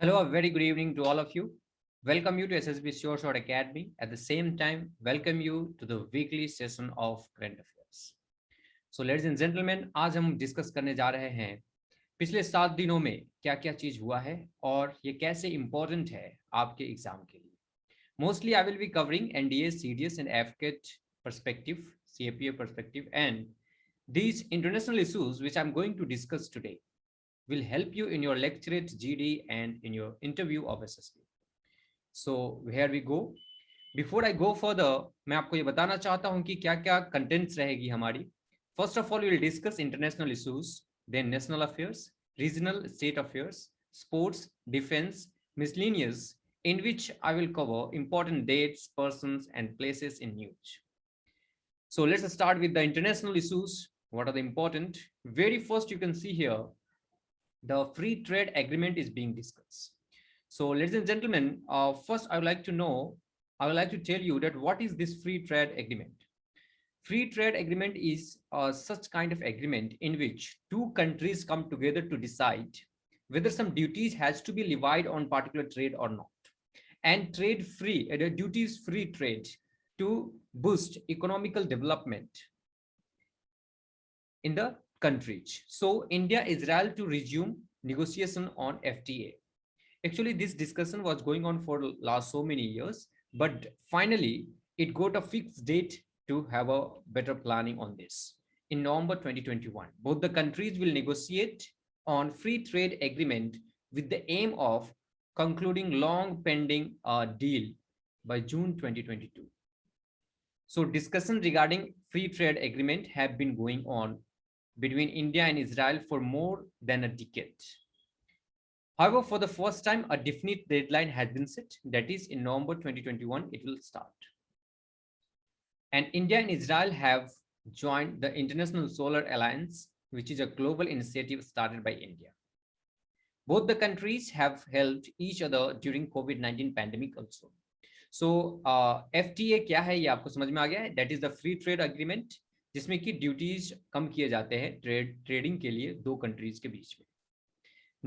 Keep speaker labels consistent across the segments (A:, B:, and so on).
A: Hello, a very good evening to all of you. Welcome you to SSB Sure Shot Academy. At the same time, welcome you to the weekly session of current affairs. So, ladies and gentlemen, आज हम discuss करने जा रहे हैं पिछले 7 दिनों में क्या क्या चीज हुआ है और ये कैसे इंपॉर्टेंट है आपके एग्जाम के लिए. Mostly, I will be covering NDA, CDS, and AFCAT perspective, CAPA perspective, and these international issues which I'm going to discuss today will help you in your lecturate, GD, and in your interview of SSB. So here we go. Before I go further, मैं आपको ये बताना चाहता हूँ कि क्या क्या contents रहेगी हमारी. First of all, we will discuss international issues, then national affairs, regional state affairs, sports, defense, miscellaneous, in which I will cover important dates, persons, and places in news. So let's start with the international issues. What are the important? Very first, you can see here the free trade agreement is being discussed. So, ladies and gentlemen, first I would like to tell you that what is this free trade agreement? Free trade agreement is such kind of agreement in which two countries come together to decide whether some duties has to be levied on particular trade or not, and trade free, duties free trade to boost economical development in the countries. So India, Israel to resume negotiation on FTA. Actually, this discussion was going on for last so many years, but finally it got a fixed date to have a better planning on this. In November 2021, both the countries will negotiate on free trade agreement with the aim of concluding long pending deal by June 2022. So discussion regarding free trade agreement have been going on between India and Israel for more than a decade. However, for the first time, a definite deadline has been set. That is, in November 2021, it will start. And India and Israel have joined the International Solar Alliance, which is a global initiative started by India. Both the countries have helped each other during COVID-19 pandemic also. So FTA क्या है ये आपको समझ में आ गया है. That is the free trade agreement, जिसमें कि ड्यूटीज कम किए जाते हैं ट्रेडिंग के लिए दो कंट्रीज के बीच में.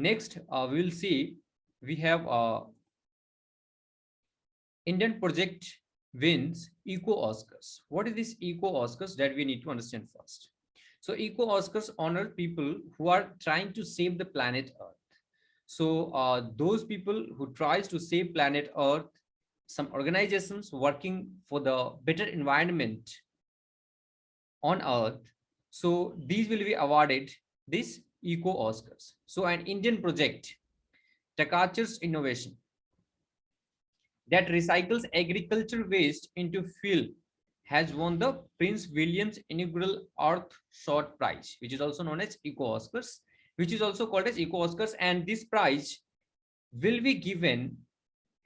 A: Next, we will see we have Indian project wins Eco Oscars. What is this Eco Oscars that we need to understand first? So Eco Oscars honor people who are trying to save the planet Earth. So those people who tries to save planet Earth, some organizations working for the better environment on Earth. So these will be awarded this Eco Oscars. So an Indian project, Takachur's innovation, that recycles agriculture waste into fuel has won the Prince William's inaugural Earth Shot Prize, which is also known as Eco Oscars, which is also called as Eco Oscars. And this prize will be given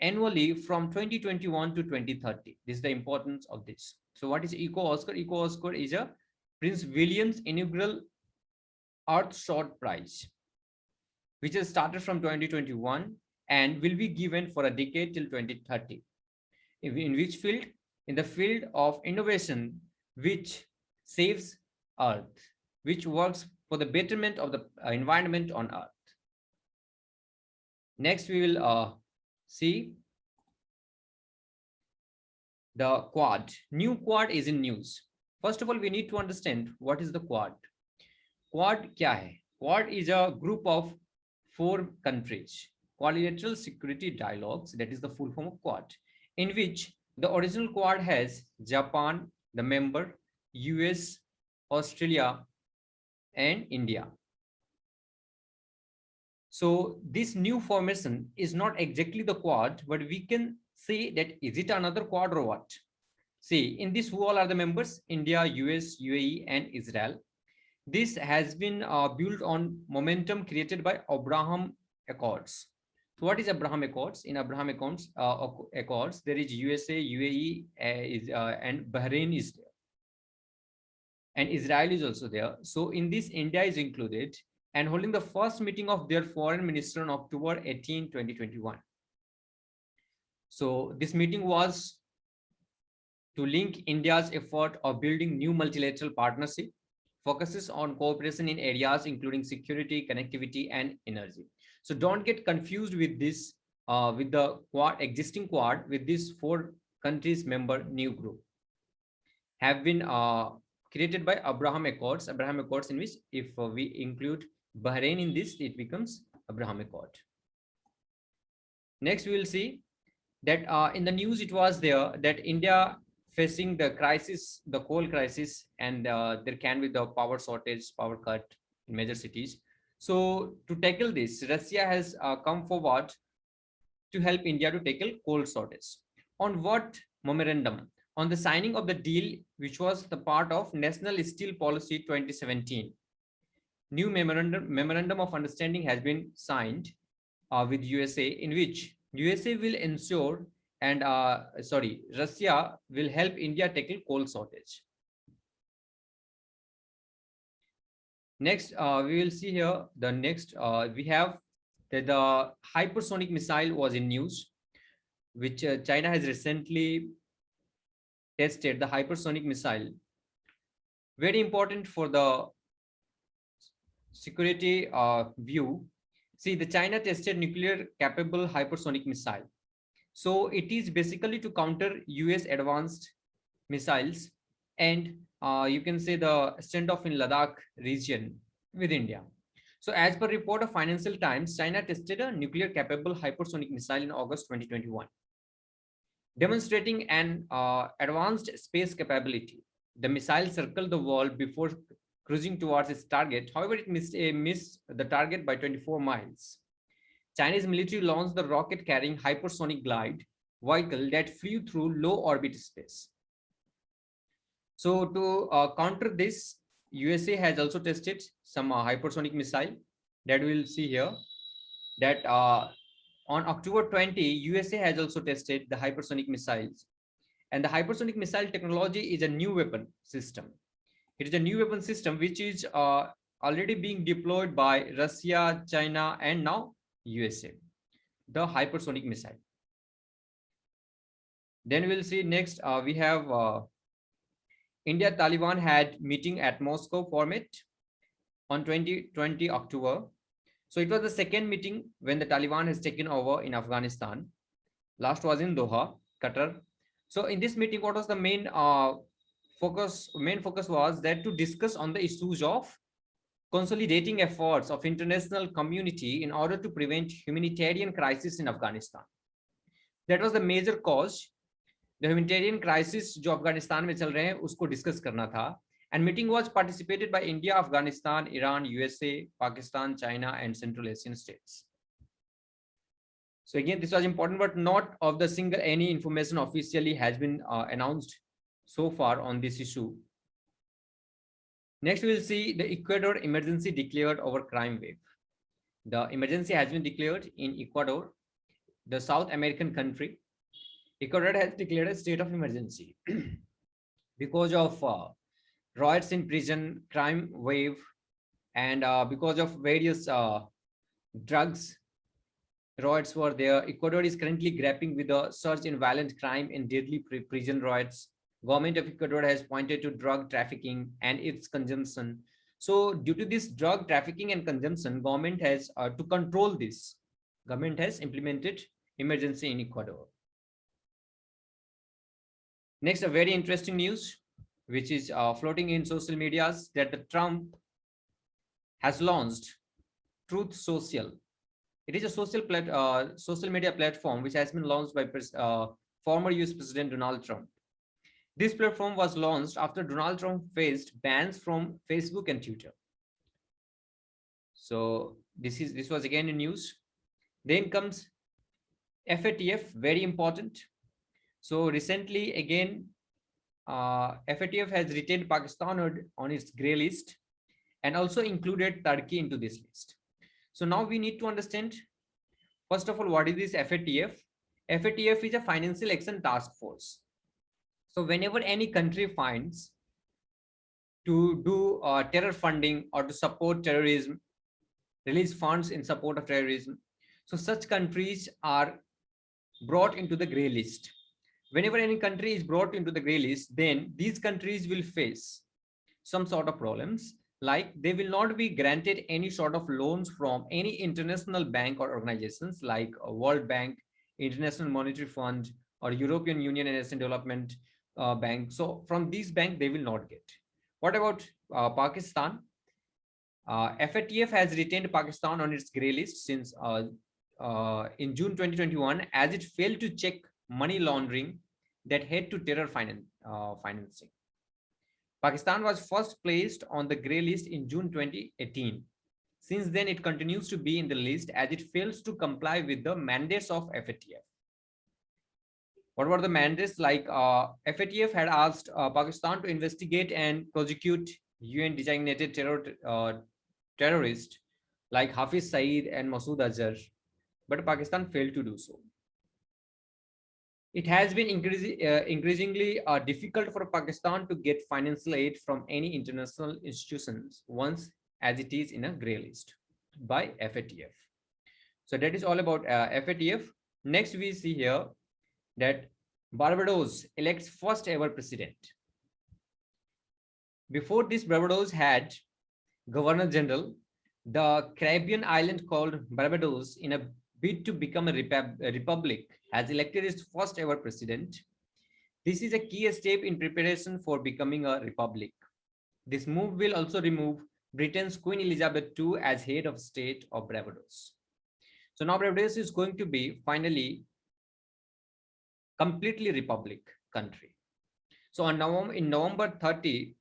A: annually from 2021 to 2030. This is the importance of this. So what is Eco Oscar? Eco Oscar is a Prince William's inaugural Earth Shot Prize, which has started from 2021 and will be given for a decade till 2030. In which field? In the field of innovation, which saves Earth, which works for the betterment of the environment on Earth. Next, we will see the Quad. New Quad is in news. First of all, we need to understand what is the Quad. Quad kya hai? Quad is a group of 4 countries. Quadrilateral security dialogues, that is the full form of Quad, in which the original Quad has Japan, the member, US, Australia, and India. So this new formation is not exactly the Quad, but we can say that is it another Quad or what? See, in this, who all are the members? India, US, UAE, and Israel. This has been built on momentum created by Abraham Accords. So what is Abraham Accords? In Abraham Accords, there is USA, UAE, and Bahrain is there. And Israel is also there. So in this, India is included and holding the first meeting of their foreign minister on October 18, 2021. So this meeting was to link India's effort of building new multilateral partnership focuses on cooperation in areas including security, connectivity, and energy. So don't get confused with this, with the existing Quad, with this 4 countries member new group have been created by Abraham Accords. Abraham Accords, in which if we include Bahrain in this, it becomes Abraham Accord. Next, we will see that in the news it was there that India facing the crisis, the coal crisis, and there can be the power shortage, power cut in major cities. So to tackle this, Russia has come forward to help India to tackle coal shortage. On what memorandum? On the signing of the deal, which was the part of National Steel Policy 2017. New memorandum of understanding has been signed with USA, in which USA will ensure and Russia will help India tackle coal shortage. Next, we will see here the next, we have that the hypersonic missile was in news, which China has recently tested the hypersonic missile. Very important for the security view. See, the China tested nuclear capable hypersonic missile. So it is basically to counter US advanced missiles and you can say the standoff in Ladakh region with India. So as per report of Financial Times, China tested a nuclear capable hypersonic missile in August 2021, demonstrating an advanced space capability. The missile circled the world before cruising towards its target. However, it missed the target by 24 miles. Chinese military launched the rocket-carrying hypersonic glide vehicle that flew through low orbit space. So to counter this, USA has also tested some hypersonic missile that we'll see here. That on October 20, USA has also tested the hypersonic missiles. And the hypersonic missile technology is a new weapon system. It is a new weapon system which is already being deployed by Russia, China, and now USA, the hypersonic missile. Then we'll see next, we have India Taliban had meeting at Moscow format on 2020 October. So it was the second meeting when the Taliban has taken over in Afghanistan. Last was in Doha, Qatar. So in this meeting, what was the main focus? Main focus was that to discuss on the issues of consolidating efforts of international community in order to prevent humanitarian crisis in Afghanistan. That was the major cause. The humanitarian crisis जो अफगानिस्तान में चल रहे हैं उसको discuss करना था. And meeting was participated by India, Afghanistan, Iran, USA, Pakistan, China, and Central Asian states. So again, this was important, but not of the single any information officially has been announced so far on this issue. Next, we will see the Ecuador emergency declared over crime wave. The emergency has been declared in Ecuador, the South American country. Ecuador has declared a state of emergency because of riots in prison, crime wave, and because of various drugs riots were there. Ecuador is currently grappling with a surge in violent crime and deadly prison riots. Government of Ecuador has pointed to drug trafficking and its consumption. So due to this drug trafficking and consumption, government has to control this. Government has implemented emergency in Ecuador. Next, a very interesting news, which is floating in social medias, that the Trump has launched Truth Social. It is a social media platform which has been launched by former US President Donald Trump. This platform was launched after Donald Trump faced bans from Facebook and Twitter. So this was again in news. Then comes FATF, very important. So recently again, FATF has retained Pakistan on its grey list and also included Turkey into this list. So now we need to understand, first of all, what is this FATF? FATF is a Financial Action Task Force. So whenever any country finds to do terror funding or to support terrorism, release funds in support of terrorism, so such countries are brought into the grey list. Whenever any country is brought into the grey list, then these countries will face some sort of problems, like they will not be granted any sort of loans from any international bank or organizations like World Bank, International Monetary Fund, or European Union and Asian Development Bank. So from these banks, they will not get. What about Pakistan? FATF has retained Pakistan on its grey list since in June 2021, as it failed to check money laundering that led to terror financing. Pakistan was first placed on the grey list in June 2018. Since then, it continues to be in the list as it fails to comply with the mandates of FATF. What were the mandates? Like FATF had asked Pakistan to investigate and prosecute UN designated terrorists like Hafiz Saeed and Masood Azhar, but Pakistan failed to do so. It has been increasingly difficult for Pakistan to get financial aid from any international institutions once as it is in a grey list by FATF. So that is all about FATF. Next, we see here that Barbados elects first ever president. Before this, Barbados had Governor General. The Caribbean island called Barbados, in a bid to become a republic, has elected its first ever president. This is a key step in preparation for becoming a republic. This move will also remove Britain's Queen Elizabeth II as head of state of Barbados. So now Barbados is going to be finally completely republic country. So in November 30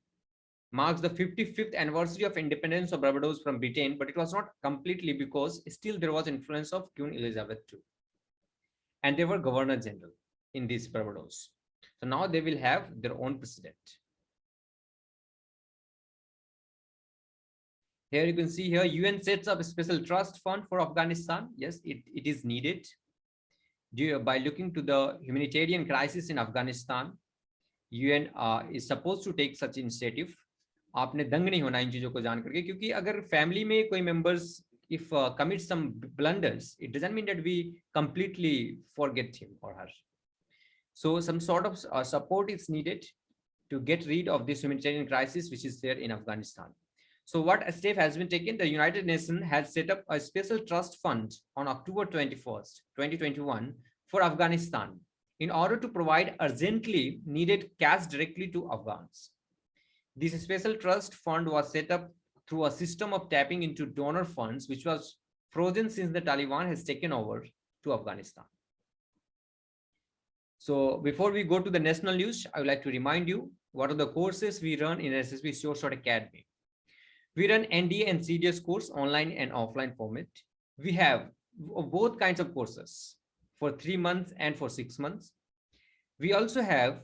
A: marks the 55th anniversary of independence of Barbados from Britain, but it was not completely because still there was influence of Queen Elizabeth II. And they were Governor General in this Barbados. So now they will have their own president. Here you can see here, UN sets up a special trust fund for Afghanistan. Yes, it is needed. By looking to the humanitarian crisis in Afghanistan, UN is supposed to take such initiative. आपने दंग नहीं होना इन चीजों को जान करके, क्योंकि अगर फैमिली में कोई members if commit some blunders, it doesn't mean that we completely forget him or her. So some sort of support is needed to get rid of this humanitarian crisis which is there in Afghanistan. So what a step has been taken, the United Nations has set up a special trust fund on October 21st, 2021 for Afghanistan in order to provide urgently needed cash directly to Afghans. This special trust fund was set up through a system of tapping into donor funds, which was frozen since the Taliban has taken over to Afghanistan. So before we go to the national news, I would like to remind you what are the courses we run in SSB Sure Academy. We run NDA and CDS course online and offline format. We have both kinds of courses for 3 months and for 6 months. We also have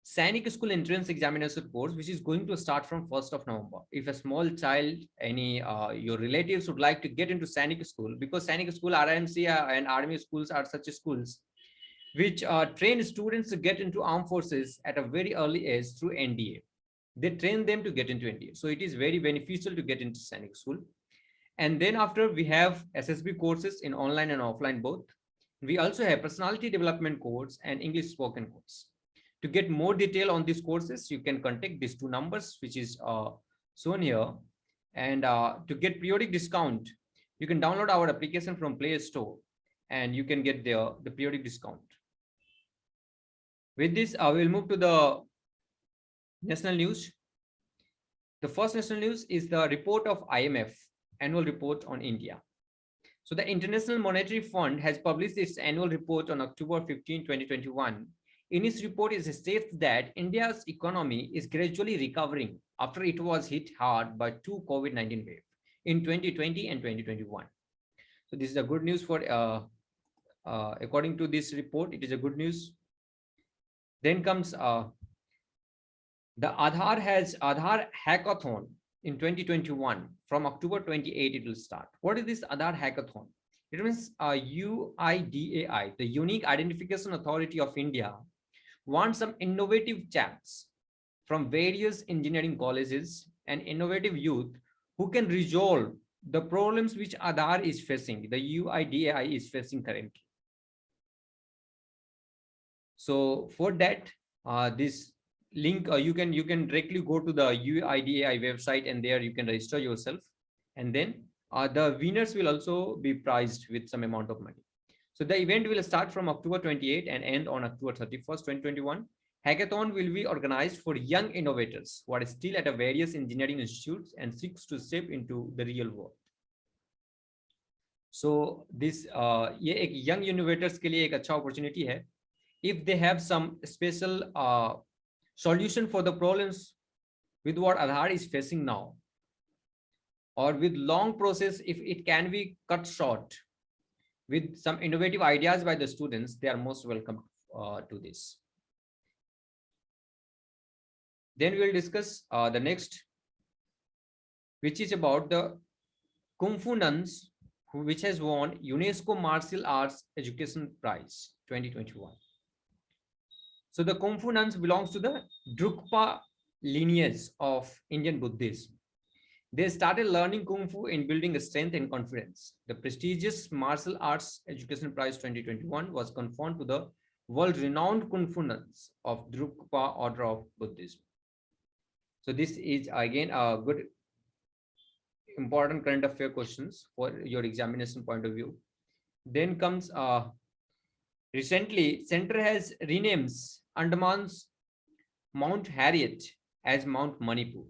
A: Sainik School entrance examination course, which is going to start from 1st of November. If a small child, any your relatives would like to get into Sainik School, because Sainik School, RIMC and Army schools are such schools which train students to get into armed forces at a very early age through NDA. They train them to get into NDA. So it is very beneficial to get into Sainik School. And then after, we have SSB courses in online and offline both. We also have personality development course and English spoken course. To get more detail on these courses, you can contact these 2 numbers, which is shown here. And to get periodic discount, you can download our application from Play Store and you can get the periodic discount. With this, I will move to the national news. The first national news is the report of IMF, annual report on India. So the International Monetary Fund has published its annual report on October 15, 2021. In its report, it states that India's economy is gradually recovering after it was hit hard by 2 COVID-19 waves in 2020 and 2021. So this is a good news for, according to this report, it is a good news. Then comes the Aadhaar Hackathon in 2021. From October 28, it will start. What is this Aadhaar Hackathon? It means UIDAI, the Unique Identification Authority of India, wants some innovative chaps from various engineering colleges and innovative youth who can resolve the problems which Aadhaar is facing, the UIDAI is facing currently. So for that, this link, you can directly go to the UIDAI website, and there you can register yourself, and then the winners will also be prized with some amount of money. So the event will start from October 28 and end on October 31st, 2021. Hackathon will be organized for young innovators who are still at a various engineering institutes and seeks to step into the real world. So this ये एक young innovators के लिए एक अच्छा opportunity है. If they have some special solution for the problems with what Aadhaar is facing now, or with long process, if it can be cut short with some innovative ideas by the students, they are most welcome to this. Then we will discuss the next, which is about the Kung Fu Nuns, which has won UNESCO Martial Arts Education Prize 2021. So the Kung Fu Nuns belongs to the Drukpa lineage of Indian Buddhism. They started learning Kung Fu in building strength and confidence. The prestigious Martial Arts Education Prize 2021 was conferred to the world-renowned Kung Fu Nuns of Drukpa Order of Buddhism. So this is again a good, important current affair questions for your examination point of view. Then comes recently, Center has renames Andaman's Mount Harriet as Mount Manipur.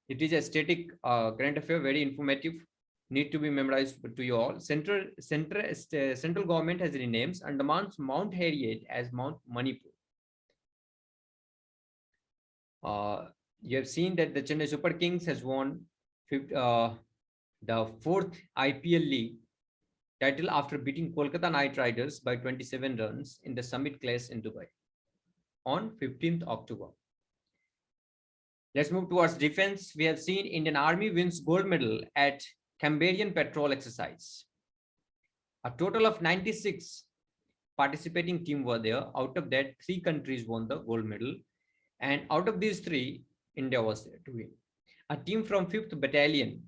A: It is a static current affair, very informative, need to be memorized to you all. Central government has renames Andaman's Mount Harriet as Mount Manipur. You have seen that the Chennai Super Kings has won the 4th IPL League title after beating Kolkata Knight Riders by 27 runs in the Summit Clash in Dubai on 15th October. Let's move towards defense. We have seen Indian Army wins gold medal at Cambodian patrol exercise. A total of 96 participating teams were there. Out of that, 3 countries won the gold medal. And out of these 3, India was there to win. A team from 5th Battalion,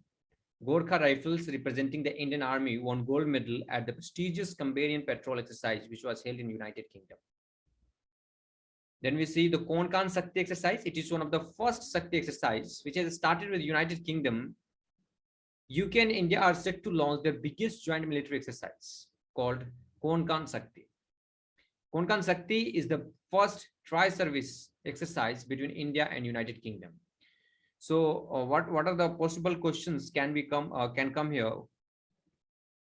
A: Gorkha Rifles, representing the Indian Army, won gold medal at the prestigious Cambodian patrol exercise, which was held in the United Kingdom. Then we see the Konkan Shakti exercise. It is one of the first Shakti exercise which has started with the United Kingdom. UK and India are set to launch their biggest joint military exercise called Konkan Shakti. Konkan Shakti is the first tri-service exercise between India and United Kingdom. So what are the possible questions can come here?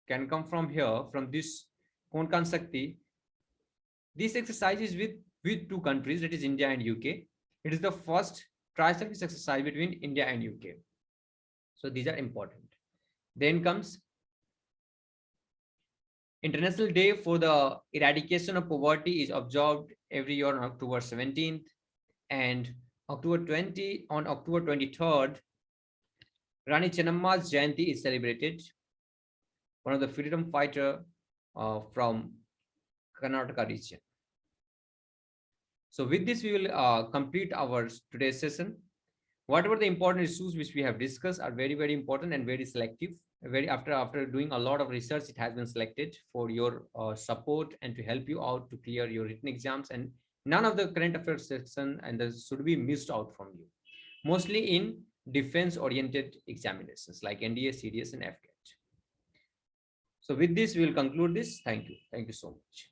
A: Can come from here, from this Konkan Shakti. This exercise is with 2 countries, that is India and UK. It is the first tri-service exercise between India and UK. So these are important. Then comes International Day for the Eradication of Poverty is observed every year on October 17th, and October 23rd, Rani Chennamma's Jayanti is celebrated. One of the freedom fighter from Karnataka region. So with this, we will complete our today's session. Whatever the important issues which we have discussed are very, very important and very selective. After doing a lot of research, it has been selected for your support and to help you out to clear your written exams. And none of the current affairs section and this should be missed out from you. Mostly in defense-oriented examinations like NDA, CDS, and FCAT. So with this, we will conclude this. Thank you. Thank you so much.